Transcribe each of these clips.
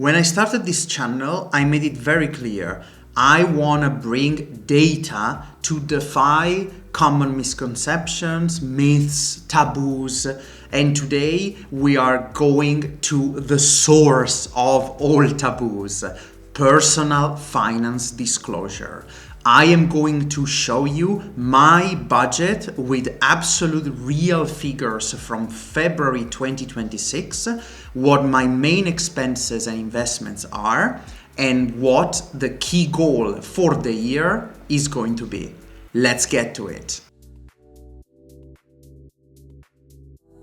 When I started this channel, I made it very clear. I want to bring data to defy common misconceptions, myths, taboos, and today we are going to the source of all taboos, personal finance disclosure. I am going to show you my budget with absolute real figures from February 2026, what my main expenses and investments are, and what the key goal for the year is going to be. Let's get to it.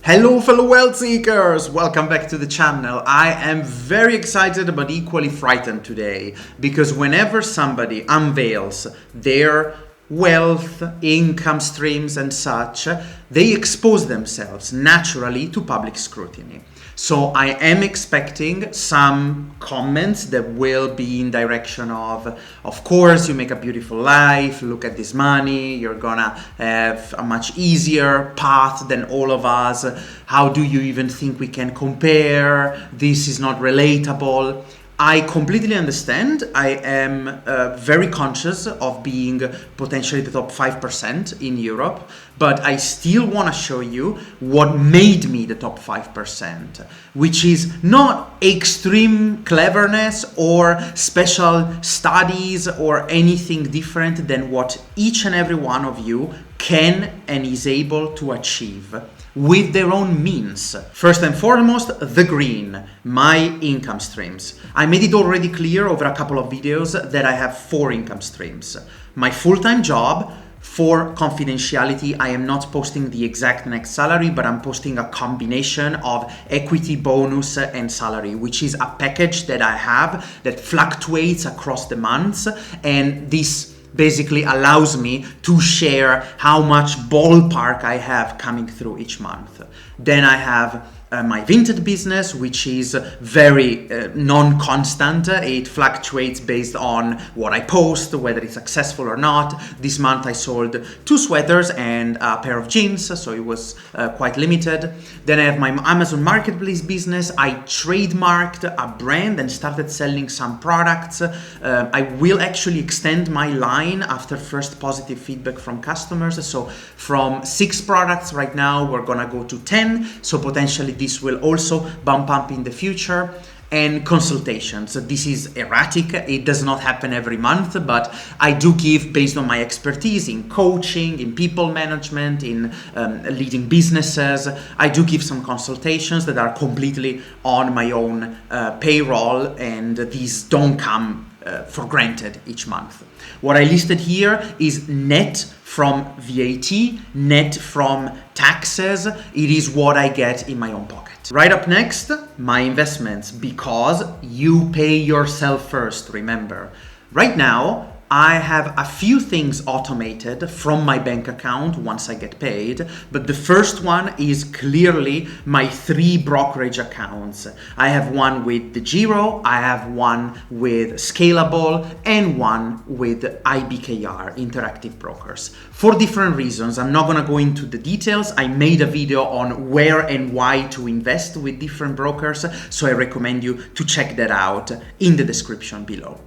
Hello fellow wealth seekers, welcome back to the channel. I am very excited but equally frightened today because whenever somebody unveils their wealth, income streams and such, they expose themselves naturally to public scrutiny. So I am expecting some comments that will be in direction of course, you make a beautiful life, look at this money, you're gonna have a much easier path than all of us. How do you even think we can compare? This is not relatable. I completely understand. I am very conscious of being potentially the top 5% in Europe, but I still want to show you what made me the top 5%, which is not extreme cleverness or special studies or anything different than what each and every one of you can and is able to achieve with their own means. First and foremost, the green, my income streams. I made it already clear over a couple of videos that I have 4 income streams. My full-time job. For confidentiality, I am not posting the exact next salary, but I'm posting a combination of equity, bonus, and salary, which is a package that I have that fluctuates across the months, and this basically allows me to share how much ballpark I have coming through each month. Then I have my vintage business, which is very non-constant. It fluctuates based on what I post, whether it's successful or not. This month I sold 2 sweaters and a pair of jeans, so it was quite limited. Then I have my Amazon Marketplace business. I trademarked a brand and started selling some products. I will actually extend my line after first positive feedback from customers. So from 6 products right now, we're gonna go to 10. So potentially this will also bump up in the future. And consultations. This is erratic. It does not happen every month, but I do give based on my expertise in coaching, in people management, in leading businesses. I do give some consultations that are completely on my own payroll, and these don't come for granted each month. What I listed here is net from VAT, net from taxes. It is what I get in my own pocket. Right up next, my investments, because you pay yourself first, remember. Right now, I have a few things automated from my bank account once I get paid, but the first one is clearly my 3 brokerage accounts. I have one with the Giro, I have one with Scalable, and one with IBKR, Interactive Brokers. For different reasons, I'm not gonna go into the details. I made a video on where and why to invest with different brokers, so I recommend you to check that out in the description below.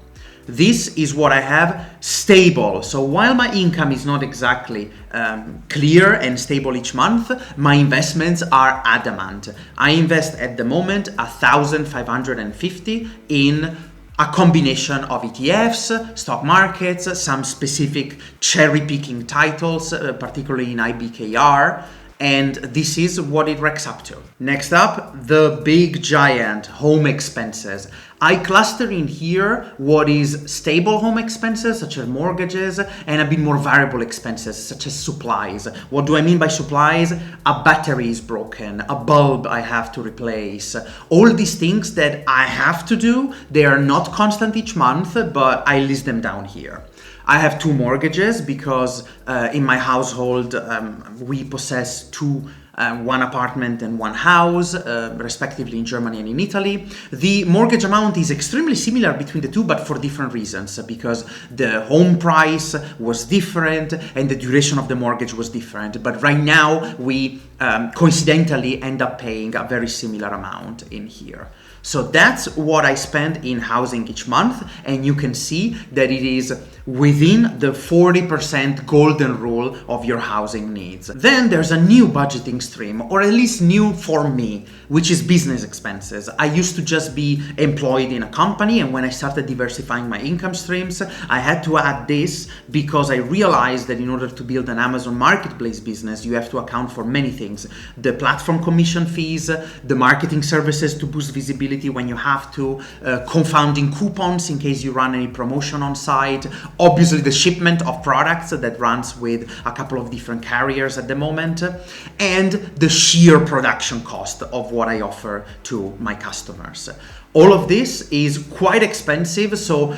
This is what I have stable. So while my income is not exactly clear and stable each month, my investments are adamant. I invest at the moment 1,550 in a combination of ETFs, stock markets, some specific cherry-picking titles, particularly in IBKR. And this is what it racks up to. Next up, the big giant home expenses. I cluster in here what is stable home expenses, such as mortgages, and a bit more variable expenses, such as supplies. What do I mean by supplies? A battery is broken, a bulb I have to replace. All these things that I have to do, they are not constant each month, but I list them down here. I have 2 mortgages because in my household we possess 2 one apartment and one house, respectively in Germany and in Italy. The mortgage amount is extremely similar between the two, but for different reasons, because the home price was different and the duration of the mortgage was different. But right now we coincidentally end up paying a very similar amount in here. So that's what I spend in housing each month, and you can see that it is within the 40% golden rule of your housing needs. Then there's a new budgeting stream, or at least new for me, which is business expenses. I used to just be employed in a company, and when I started diversifying my income streams, I had to add this because I realized that in order to build an Amazon marketplace business, you have to account for many things. The platform commission fees, the marketing services to boost visibility when you have to, confounding coupons in case you run any promotion on site, obviously the shipment of products that runs with a couple of different carriers at the moment, and the sheer production cost of what I offer to my customers. All of this is quite expensive, so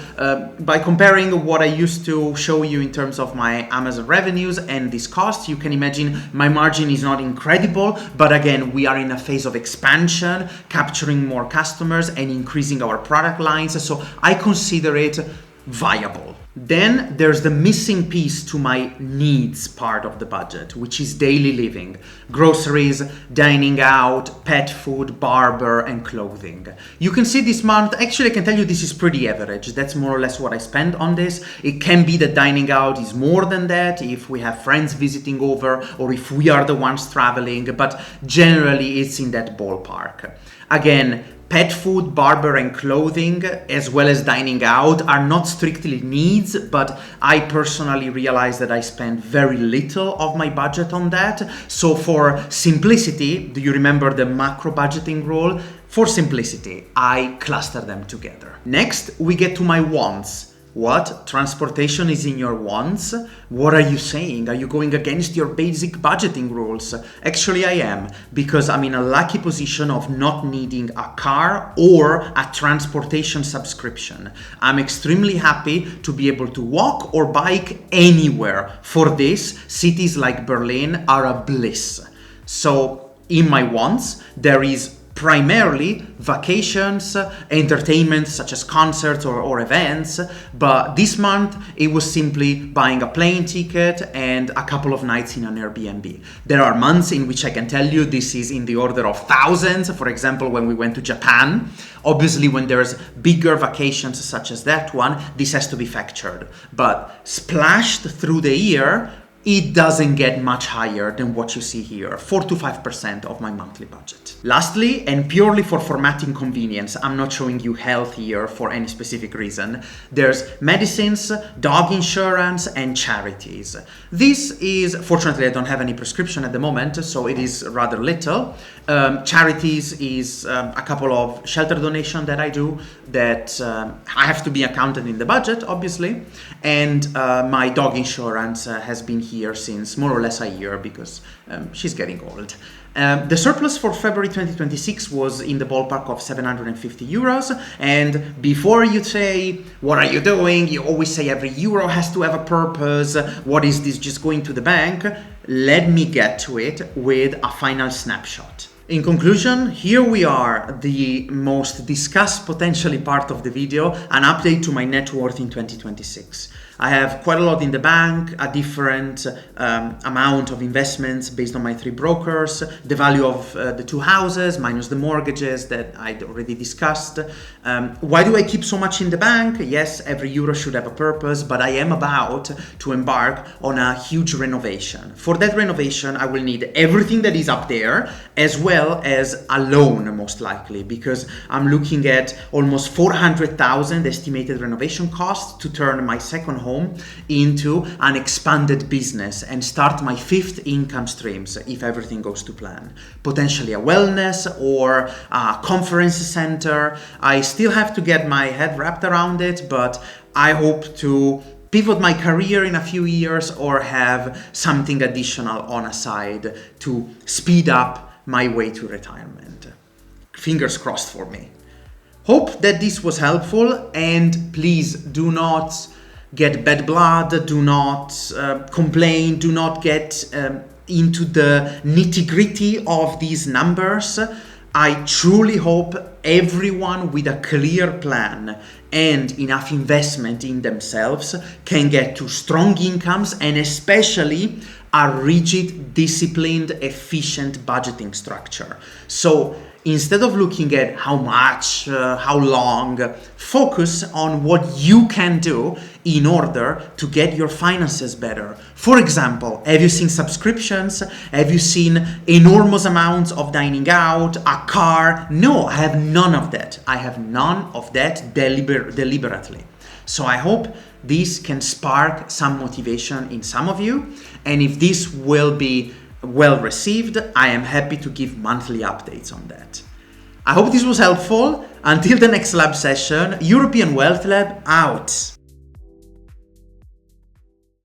by comparing what I used to show you in terms of my Amazon revenues and these costs, you can imagine my margin is not incredible, but again, we are in a phase of expansion, capturing more customers and increasing our product lines, so I consider it viable. Then there's the missing piece to my needs part of the budget, which is daily living, groceries, dining out, pet food, barber, and clothing. You can see this month, actually I can tell you this is pretty average. That's more or less what I spend on this. It can be that dining out is more than that if we have friends visiting over or if we are the ones traveling, but generally it's in that ballpark. Again, pet food, barber, and clothing, as well as dining out, are not strictly needs, but I personally realize that I spend very little of my budget on that. So for simplicity, do you remember the macro budgeting rule? For simplicity, I cluster them together. Next, we get to my wants. What? Transportation is in your wants? What are you saying? Are you going against your basic budgeting rules? Actually, I am, because I'm in a lucky position of not needing a car or a transportation subscription. I'm extremely happy to be able to walk or bike anywhere. For this, cities like Berlin are a bliss. So in my wants, there is primarily vacations, entertainment such as concerts or events, but this month it was simply buying a plane ticket and a couple of nights in an Airbnb. There are months in which I can tell you this is in the order of thousands. For example, when we went to Japan, obviously when there's bigger vacations such as that one, this has to be factored, but splashed through the year, it doesn't get much higher than what you see here, 4 to 5% of my monthly budget. Lastly, and purely for formatting convenience, I'm not showing you health here for any specific reason, there's medicines, dog insurance, and charities. This is, fortunately I don't have any prescription at the moment, so it is rather little. Charities is a couple of shelter donation that I do that I have to be accounted in the budget, obviously, and my dog insurance has been here since more or less a year because she's getting old. The surplus for February 2026 was in the ballpark of 750 euros. And before you say, what are you doing? You always say every euro has to have a purpose. What is this just going to the bank? Let me get to it with a final snapshot. In conclusion, here we are, the most discussed potentially part of the video, an update to my net worth in 2026. I have quite a lot in the bank, a different amount of investments based on my 3 brokers, the value of the 2 houses minus the mortgages that I'd already discussed. Why do I keep so much in the bank? Yes, every euro should have a purpose, but I am about to embark on a huge renovation. For that renovation, I will need everything that is up there, as well as a loan, most likely, because I'm looking at almost 400,000 estimated renovation costs to turn my second home into an expanded business and start my 5th income streams if everything goes to plan. Potentially a wellness or a conference center. I still have to get my head wrapped around it, but I hope to pivot my career in a few years or have something additional on a side to speed up my way to retirement. Fingers crossed for me. Hope that this was helpful, and please do not get bad blood, do not complain, do not get into the nitty-gritty of these numbers. I truly hope everyone with a clear plan and enough investment in themselves can get to strong incomes, and especially a rigid, disciplined, efficient budgeting structure. So instead of looking at how much, how long, focus on what you can do in order to get your finances better. For example, have you seen subscriptions? Have you seen enormous amounts of dining out, a car? No, I have none of that. I have none of that deliberately. So I hope this can spark some motivation in some of you. And if this will be well received, I am happy to give monthly updates on that. I hope this was helpful. Until the next lab session, European Wealth Lab out.